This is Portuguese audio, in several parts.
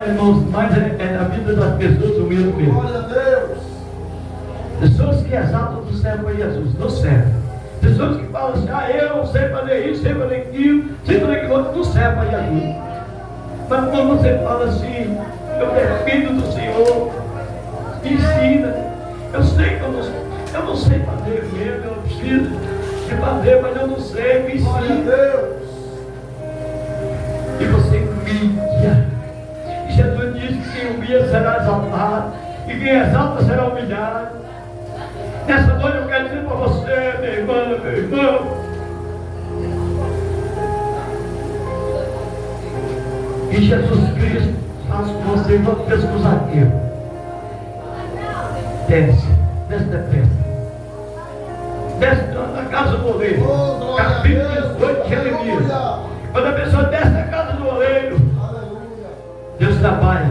Irmãos, mas é na vida das pessoas o mesmo mesmo. Glória a Deus. Pessoas que exaltam do céu para Jesus, não serve. Pessoas que falam assim, eu sei fazer isso, sei fazer aquilo, sei fazer aquilo outro, não serve para Jesus. Mas quando você fala assim, eu dependo do Senhor, me ensina. Eu sei que eu não sei fazer mesmo, eu preciso de fazer, mas eu não sei, me Glória a ensina. Deus. E você humilha. Jesus disse que quem humilha será exaltado, e quem exalta será humilhado. Nessa noite eu quero dizer para você, minha irmã, meu irmão, que Jesus Cristo faz com você igual que fez com Zaqueu. Desce depressa. Desce na casa do oleiro. Capítulo 18 de Jeremias. Quando a pessoa desce na casa do oleiro, Deus trabalha.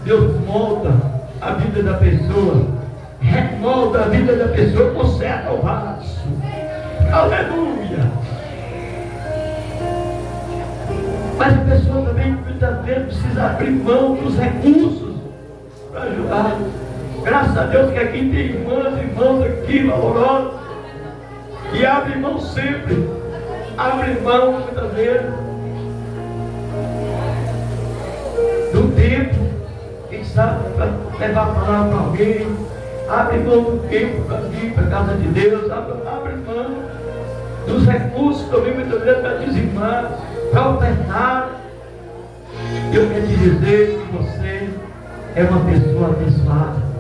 Deus molda a vida da pessoa. Remolda a vida da pessoa, conserta o vaso. Aleluia. Mas a pessoa também muitas vezes precisa abrir mão dos recursos para ajudar. Graças a Deus que aqui tem irmãs e irmãos aqui valorosos e abre mão sempre. Abre mão muitas vezes do tempo, quem sabe, para levar a palavra para alguém. Abre mão do tempo para vir para a casa de Deus. Abre mão dos recursos também muitas vezes para dizimar, para ofertar. Eu quero te dizer que você é uma pessoa abençoada.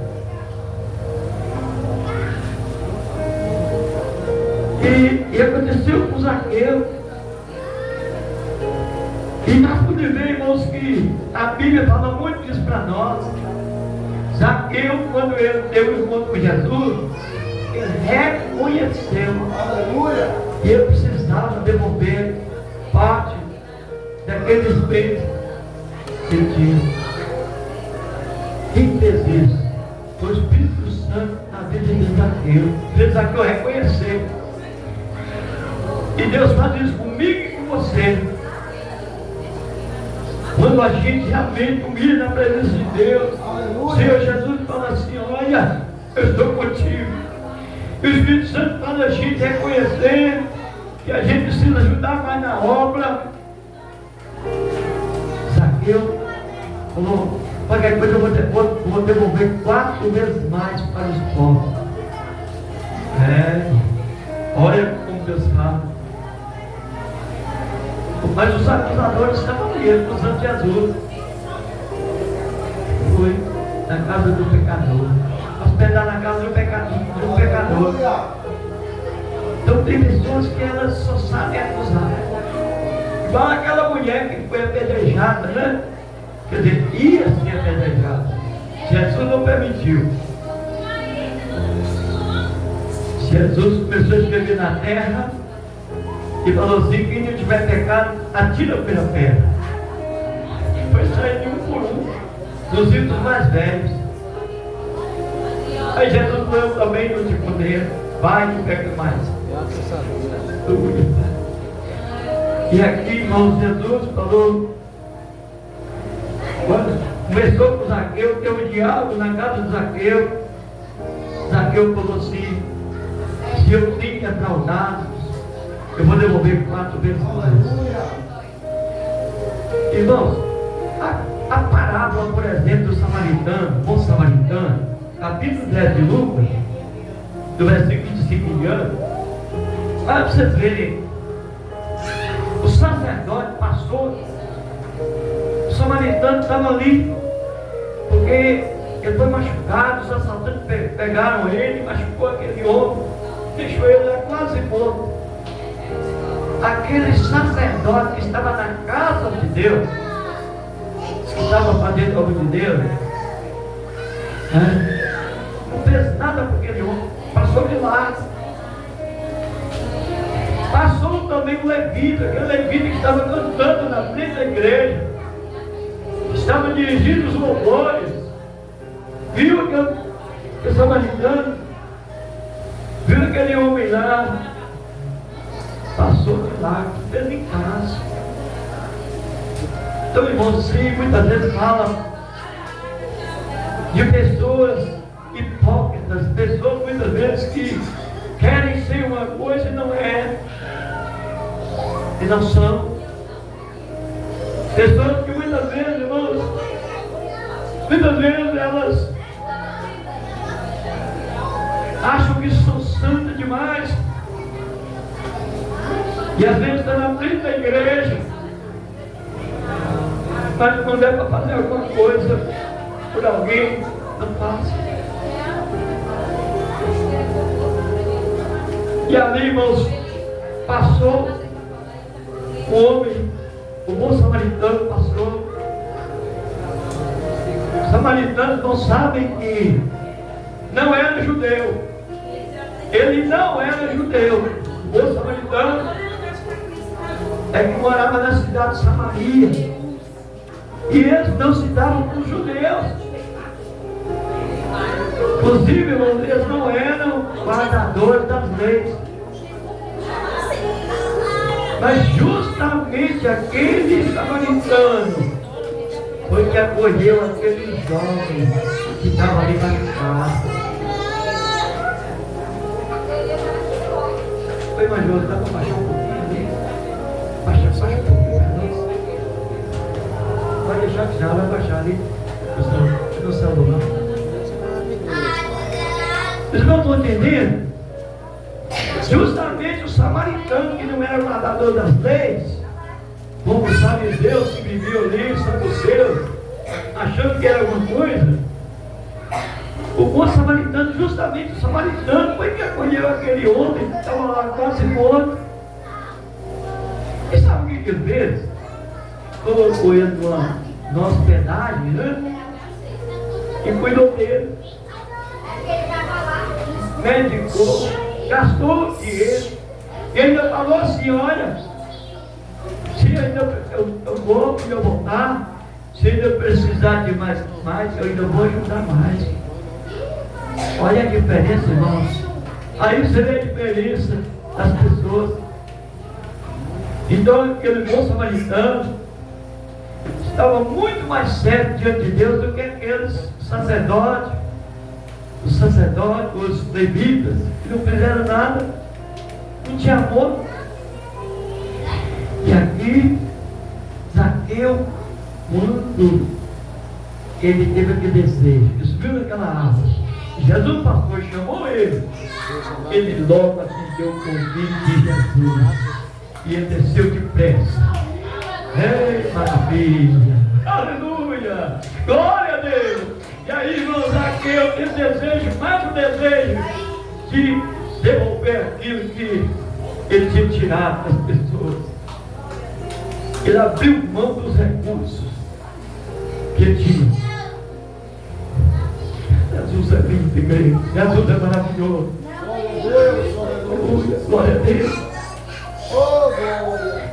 E aconteceu com Zaqueu. E nós podemos ver, irmãos, que a Bíblia fala muito disso para nós. Zaqueu, quando ele teve um encontro com Jesus, ele reconheceu, Aleluia, que ele precisava devolver parte daqueles bens que ele tinha. Quem fez isso? Foi o Espírito Santo na vida de Zaqueu. Fez Zaqueu reconhecer. E Deus faz isso comigo e com você. Quando a gente realmente humilha na presença de Deus, o Senhor Jesus fala assim, olha, eu estou contigo. E o Espírito Santo faz a gente reconhecer que a gente precisa ajudar mais na obra. Zaqueu falou, qualquer coisa eu vou devolver 4 vezes mais para os pobres. Olha como Deus fala. Mas os acusadores estavam ali, acusando Jesus. Foi na casa do pecador. Hospedar na casa do pecador. Então tem pessoas que elas só sabem acusar. Igual aquela mulher que foi apedrejada, né? Quer dizer, ia ser apedrejada. Jesus não permitiu. Jesus começou a escrever na terra e falou assim, quem não tiver pecado, atira pela pedra. Foi sair de um por um, dos ídolos mais velhos. Aí Jesus falou, eu também não te condeno, vai e peca mais. E aqui, irmãos, Jesus falou, quando começou com Zaqueu, teve um diálogo na casa de Zaqueu. Zaqueu falou assim, se eu tenho defraudado, eu vou devolver 4 vezes mais. Irmãos, a parábola, por exemplo, do samaritano, bom samaritano, capítulo 10 de Lucas, do versículo 25 em diante, olha para vocês verem, o sacerdote passou, o samaritano estava ali, porque ele foi machucado, os assaltantes pegaram ele, machucou aquele homem, deixou ele lá quase morto. Aquele sacerdote que estava na casa de Deus, que estava fazendo a obra de Deus, não fez nada por aquele homem, passou de lá. Passou também o levita, aquele levita que estava cantando na frente da igreja, estava dirigindo os louvores, viu aquele samaritano, viu aquele homem lá, passou de lá, fez em casa. Então, irmãos, sim, muitas vezes fala de pessoas hipócritas, pessoas muitas vezes que querem ser uma coisa e não é, e não são. Pessoas que muitas vezes, irmãos, muitas vezes elas acham que são santas demais, e às vezes estão na frente da igreja, mas quando é para fazer alguma coisa por alguém, não faz. E ali, irmãos, passou o homem, o bom samaritano passou. Os samaritanos não sabem que não era judeu. Ele não era judeu. O bom samaritano é que morava na cidade de Samaria. E eles não se davam com os judeus. Inclusive, irmãos, eles não eram guardadores das leis. Mas justamente aquele samaritano foi que acolheu aquele jovem que estava ali machucado. Foi, Major, dá para baixar um pouquinho ali? Baixa um pouquinho. Vai deixar que já vai baixar ali. No celular. Vocês não estão entendendo? Justamente o samaritano, que não era guardador das leis, como os fariseus que viviam ali, os saduceus, achando que era alguma coisa, o bom samaritano, justamente o samaritano, foi que acolheu aquele homem que estava lá quase morto. E sabe o que ele fez? Colocou ele numa hospedagem, né? E cuidou dele. Medicou, gastou dinheiro, e ainda falou assim: olha, se ainda eu vou voltar, se ainda precisar de mais, eu ainda vou ajudar mais. Olha a diferença, irmãos. Aí você vê a diferença das pessoas. Então aquele bom samaritano estava muito mais certo diante de Deus do que aqueles sacerdotes, os levitas, que não fizeram nada, não tinha amor. E aqui, Zaqueu, quando ele teve aquele desejo, ele subiu naquela árvore, Jesus, o pastor, chamou ele logo atendeu o convite de Jesus, e ele desceu depressa. Ei, maravilha! Aleluia! Glória a Deus! E aí, irmão Zaqueu, esse desejo, mais um desejo de devolver aquilo que ele tinha tirado das pessoas. Ele abriu mão dos recursos que ele tinha. Jesus é lindo, igreja. Jesus é maravilhoso. Glória a Deus.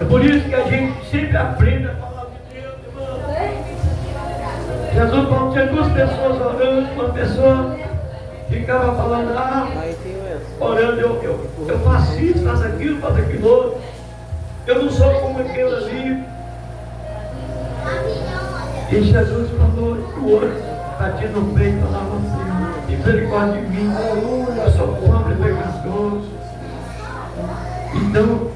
É por isso que a gente sempre aprende a palavra de Deus, irmão. Jesus, quando tinha duas pessoas orando, uma pessoa ficava falando, orando, eu faço isso, faço aquilo outro. Eu não sou como aquele ali. E Jesus falou, o outro, batido no peito, falava assim: misericórdia de mim, eu sou pobre, pecador. Então,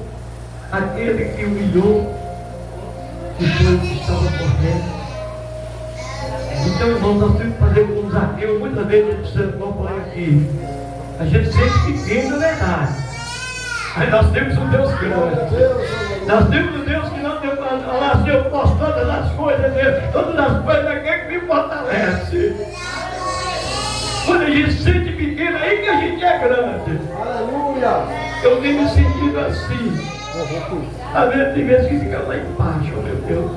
aquele que humilhou, que foi o que estava correndo. Então, irmãos, nós temos que fazer com os Zaqueu. Muitas vezes, vamos falar aqui, a gente sente pequeno, é verdade. Aí nós temos um Deus grande. Nós temos um Deus que não tem falar, eu posso todas as coisas, todas as coisas, é quem me fortalece. Quando a gente se sente pequeno, aí que a gente é grande. Aleluia! Eu tenho me sentido assim. Às vezes tem vezes que fica lá embaixo, oh meu Deus.